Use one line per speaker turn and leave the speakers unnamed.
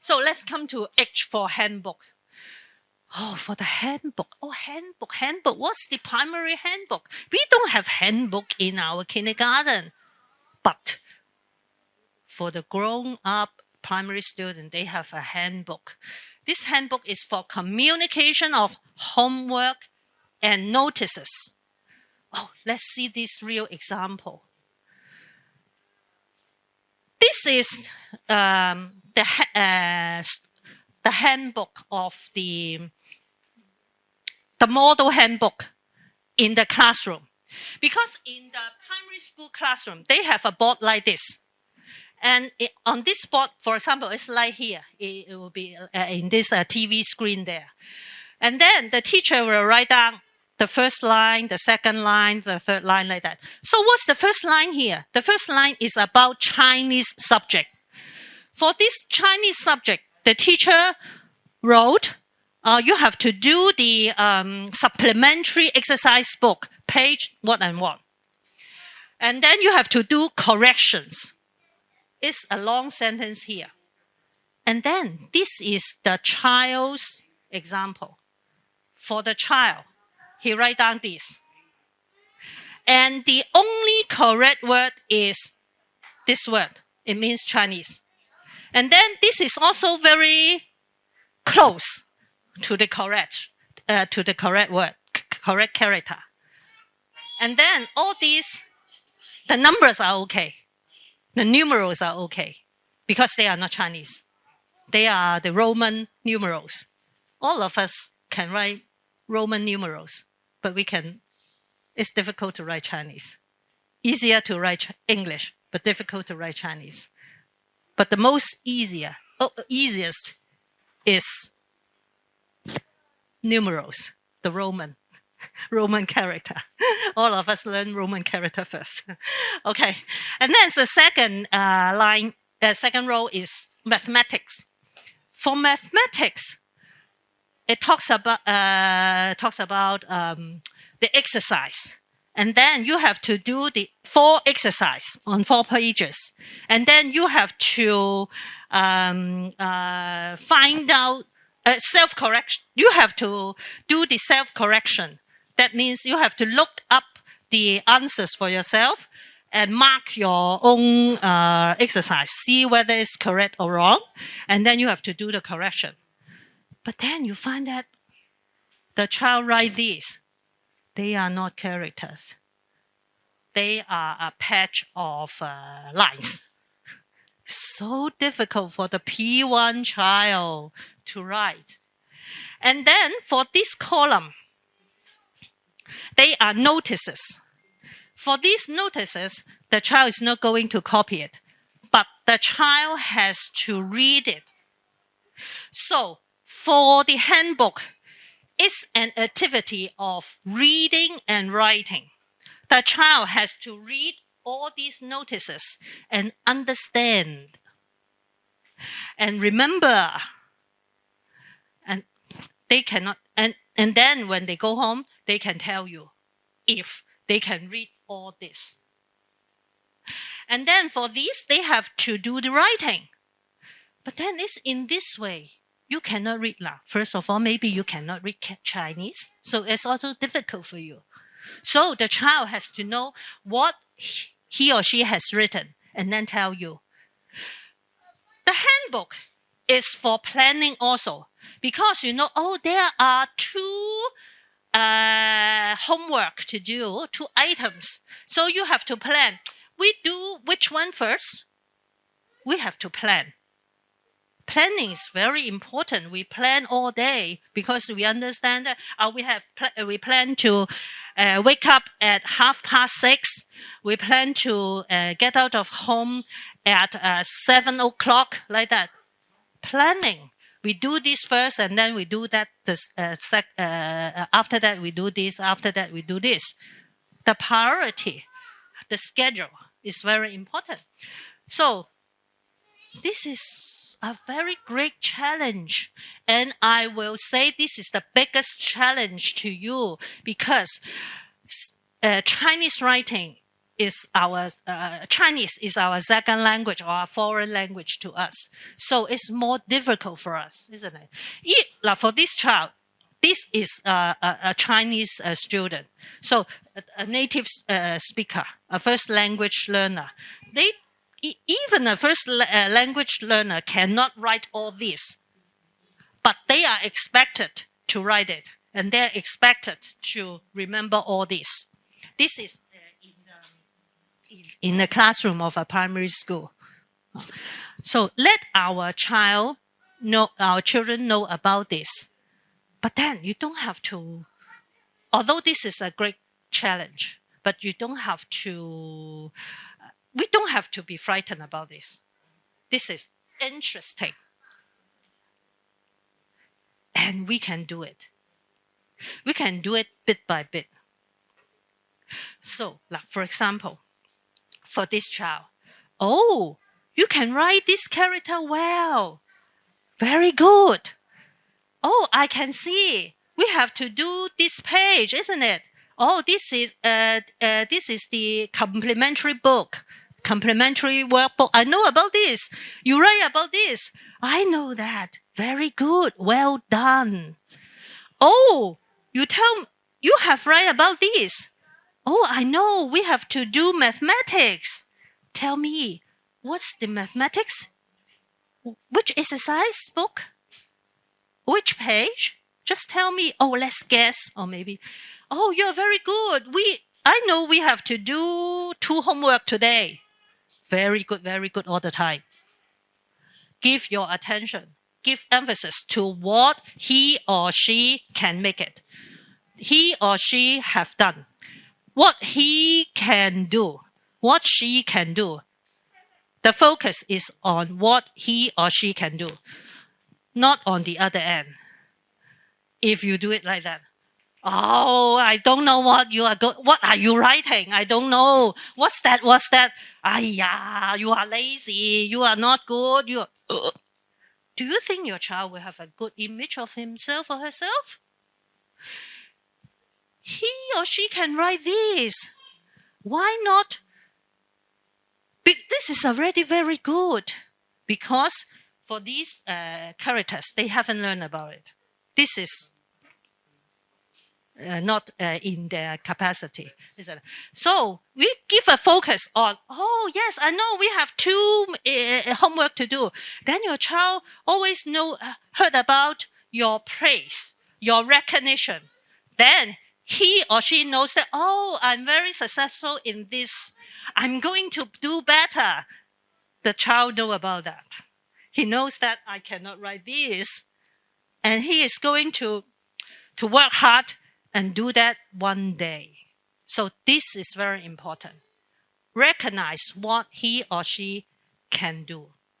So let's come to H for handbook. Oh, for the handbook. Oh, handbook. What's the primary handbook? We don't have handbook in our kindergarten. But for the grown-up primary student, they have a handbook. This handbook is for communication of homework and notices. Oh, let's see this real example. This is the handbook of the model handbook in the classroom. Because in the primary school classroom, they have a board like this. And on this board, for example, it's like here. It will be in this TV screen there. And then the teacher will write down the first line, the second line, the third line, like that. So what's the first line here? The first line is about Chinese subject. For this Chinese subject, the teacher wrote, you have to do the supplementary exercise book, page what and what. And then you have to do corrections. It's a long sentence here. And then this is the child's example. For the child, he write down this. And the only correct word is this word. It means Chinese. And then this is also very close to the correct word, correct character. And then all these, the numbers are okay. The numerals are okay because they are not Chinese. They are the Roman numerals. All of us can write Roman numerals, but it's difficult to write Chinese. Easier to write English, but difficult to write Chinese. But the most easiest is numerals, the Roman character. All of us learn Roman character first. Okay. And then the second second row is mathematics. For mathematics, it talks about the exercise. And then you have to do the 4 exercise on 4 pages. And then you have to find out self-correction. You have to do the self-correction. That means you have to look up the answers for yourself and mark your own exercise. See whether it's correct or wrong. And then you have to do the correction. But then you find that the child write these. They are not characters. They are a patch of lines. So difficult for the P1 child to write. And then for this column, they are notices. For these notices, the child is not going to copy it, but the child has to read it. So for the handbook, it's an activity of reading and writing. The child has to read all these notices and understand and remember. And they cannot, and then when they go home, they can tell you if they can read all this. And then for these, they have to do the writing. But then it's in this way. You cannot read now. First of all, maybe you cannot read Chinese. So it's also difficult for you. So the child has to know what he or she has written and then tell you. The handbook is for planning also. Because there are 2 homework to do, 2 items. So you have to plan. We do which one first? We have to plan. Planning is very important. We plan all day because we understand that we plan to wake up at 6:30. We plan to get out of home at 7 o'clock, like that. Planning. We do this first, and then we do that. After that, we do this. After that, we do this. The priority, the schedule is very important. So this is a very great challenge. And I will say this is the biggest challenge to you because Chinese writing is our Chinese is our second language or a foreign language to us. So it's more difficult for us, isn't it? Like for this child, this is a Chinese student. So a native speaker, a first language learner. Even a first language learner cannot write all this, but they are expected to write it, and they're expected to remember all this. This is in the classroom of a primary school. So let our children know about this. But then you don't have to, although this is a great challenge, but we don't have to be frightened about this. This is interesting. And we can do it. We can do it bit by bit. So, like for example, for this child, oh, you can write this character well. Very good. Oh, I can see. We have to do this page, isn't it? Oh, this is the complementary book, complementary workbook. I know about this. You write about this. I know that. Very good. Well done. Oh, you have write about this. Oh, I know. We have to do mathematics. Tell me, what's the mathematics? Which exercise book? Which page? Just tell me. Oh, let's guess. Or maybe, oh, you're very good. I know we have to do 2 homework today. Very good all the time. Give your attention. Give emphasis to what he or she can make it. He or she have done. What he can do. What she can do. The focus is on what he or she can do, not on the other end. If you do it like that, oh, I don't know what are you writing? I don't know. What's that? You are lazy. You are not good. Do you think your child will have a good image of himself or herself? He or she can write this. Why not? This is already very good, because for these characters, they haven't learned about it. This is not in their capacity. So we give a focus on, oh yes, I know we have 2 homework to do. Then your child always heard about your praise, your recognition. Then he or she knows that, oh, I'm very successful in this. I'm going to do better. The child knows about that. He knows that I cannot write this. And he is going to work hard and do that one day. So this is very important. Recognize what he or she can do.